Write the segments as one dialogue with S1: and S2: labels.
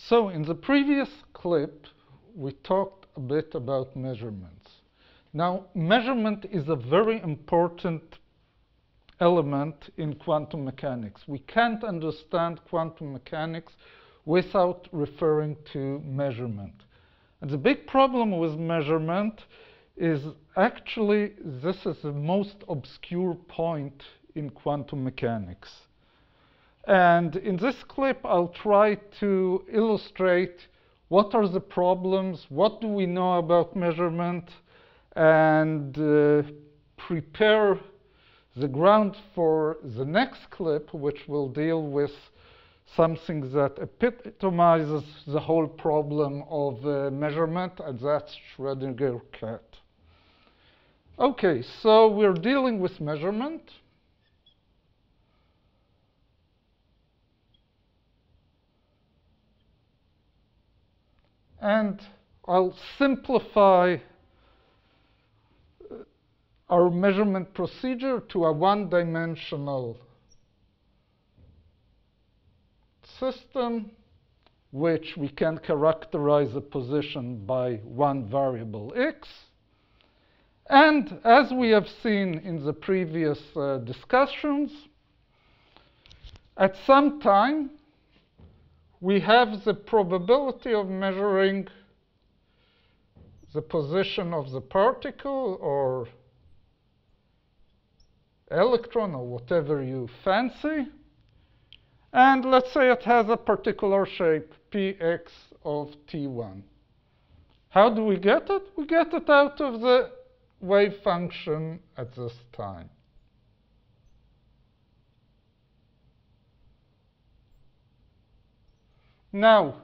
S1: So in the previous clip, we talked a bit about measurements. Now, measurement is a very important element in quantum mechanics. We can't understand quantum mechanics without referring to measurement. And the big problem with measurement is actually this is the most obscure point in quantum mechanics. And in this clip, I'll try to illustrate what are the problems, what do we know about measurement, and prepare the ground for the next clip, which will deal with something that epitomizes the whole problem of measurement, and that's Schrödinger cat. Okay, so we're dealing with measurement. And I'll simplify our measurement procedure to a one-dimensional system, which we can characterize a position by one variable x. And as we have seen in the previous discussions, at some time, we have the probability of measuring the position of the particle or electron or whatever you fancy. And let's say it has a particular shape, px of t1. How do we get it? We get it out of the wave function at this time. Now,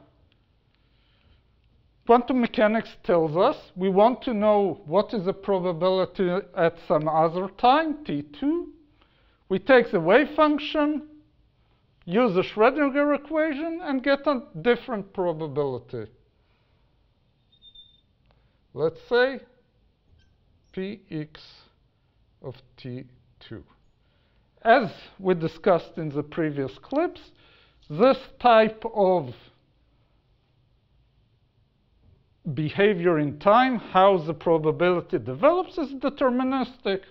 S1: quantum mechanics tells us we want to know what is the probability at some other time, t2. We take the wave function, use the Schrödinger equation, and get a different probability. Let's say px of t2. As we discussed in the previous clips, this type of behavior in time, how the probability develops, is deterministic.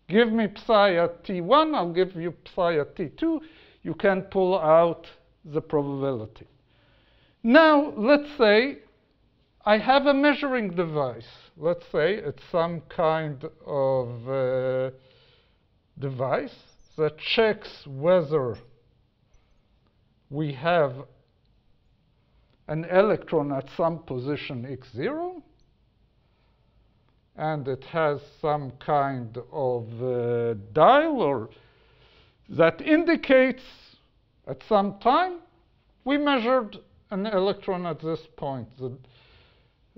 S1: Give me psi at t1, I'll give you psi at t2. You can pull out the probability. Now, let's say I have a measuring device. Let's say it's some kind of device that checks whether we have an electron at some position x0, and it has some kind of dial or that indicates at some time we measured an electron at this point.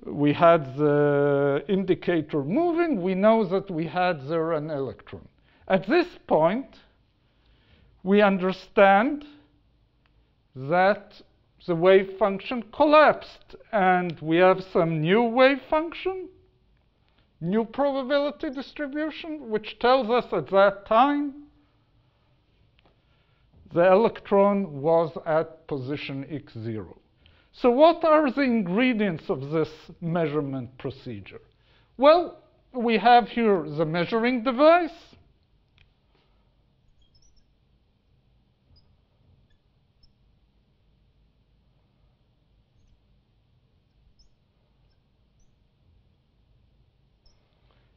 S1: We had the indicator moving. We know that we had there an electron. At this point, we understand that the wave function collapsed, and we have some new wave function, new probability distribution, which tells us at that time the electron was at position x0. So what are the ingredients of this measurement procedure? Well, we have here the measuring device.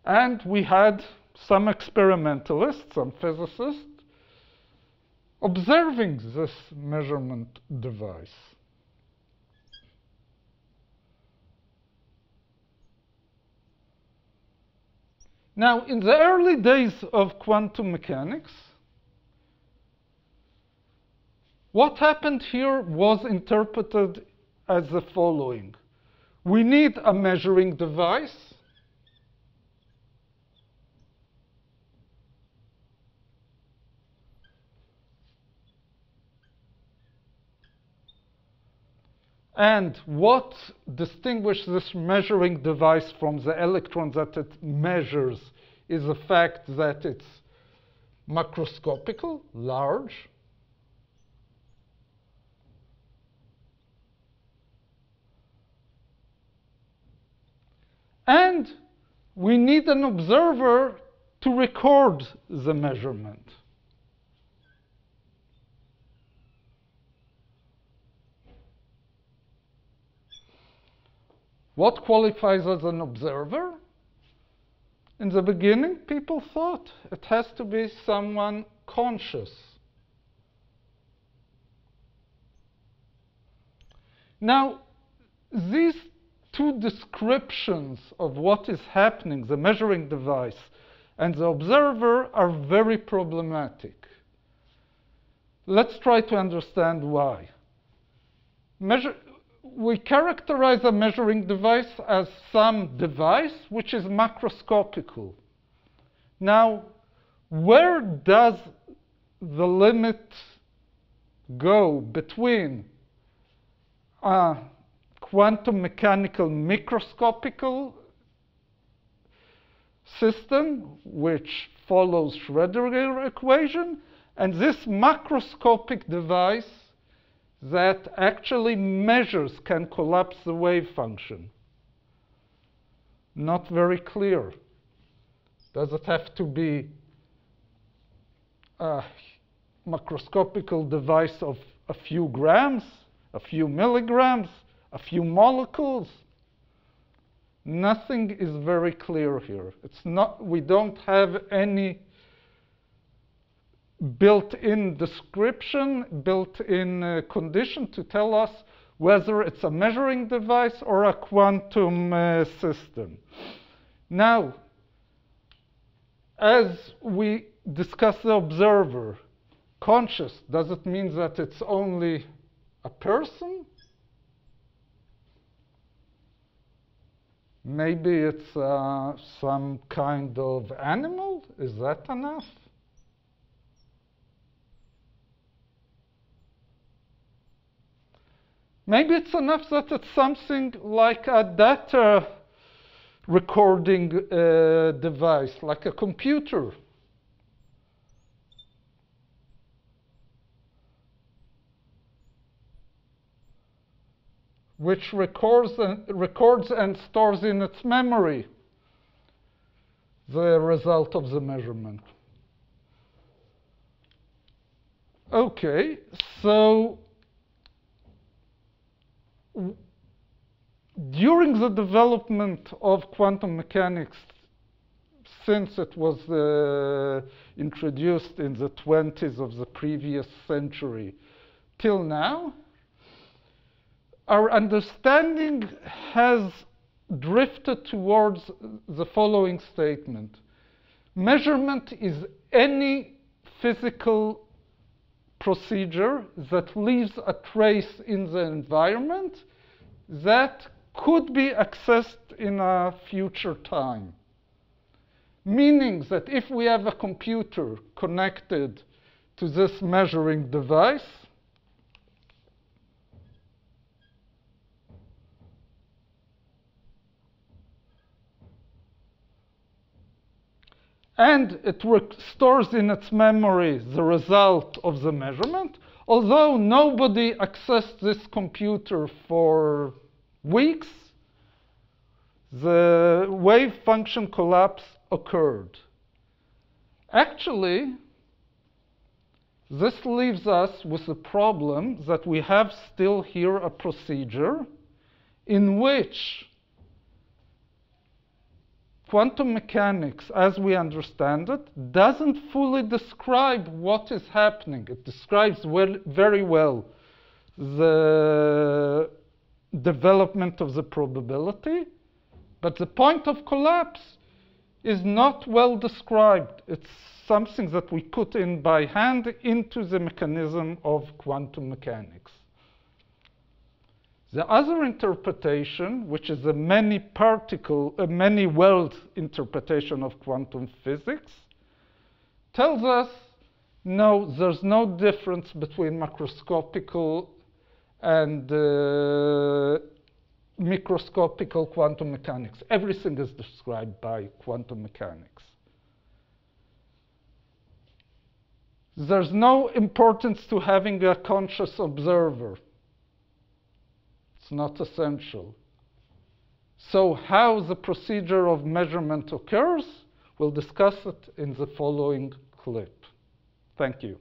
S1: And we had some experimentalists, some physicists, observing this measurement device. Now, in the early days of quantum mechanics, what happened here was interpreted as the following. We need a measuring device. And what distinguishes this measuring device from the electron that it measures is the fact that it's macroscopical, large. And we need an observer to record the measurement. What qualifies as an observer? In the beginning, people thought it has to be someone conscious. Now, these two descriptions of what is happening, the measuring device and the observer, are very problematic. Let's try to understand why. We characterize a measuring device as some device which is macroscopical. Now, where does the limit go between a quantum mechanical microscopical system, which follows Schrödinger equation, and this macroscopic device that actually measures, can collapse the wave function? Not very clear. Does it have to be a macroscopical device of a few grams, a few milligrams, a few molecules? Nothing is very clear here. We don't have any built-in description, built-in condition to tell us whether it's a measuring device or a quantum system. Now, as we discuss the observer, conscious, does it mean that it's only a person? Maybe it's some kind of animal? Is that enough? Maybe it's enough that it's something like a data recording device, like a computer. Which records and stores in its memory the result of the measurement. Okay, so during the development of quantum mechanics, since it was introduced in the 20s of the previous century till now, our understanding has drifted towards the following statement. Measurement is any physical procedure that leaves a trace in the environment that could be accessed in a future time. Meaning that if we have a computer connected to this measuring device, and it stores in its memory the result of the measurement, although nobody accessed this computer for weeks, the wave function collapse occurred. Actually, this leaves us with the problem that we have still here a procedure in which quantum mechanics, as we understand it, doesn't fully describe what is happening. It describes very well the development of the probability, but the point of collapse is not well described. It's something that we put in by hand into the mechanism of quantum mechanics. The other interpretation, which is a many-world interpretation of quantum physics, tells us, no, there's no difference between macroscopical and microscopical quantum mechanics. Everything is described by quantum mechanics. There's no importance to having a conscious observer. It's not essential. So how the procedure of measurement occurs, we'll discuss it in the following clip. Thank you.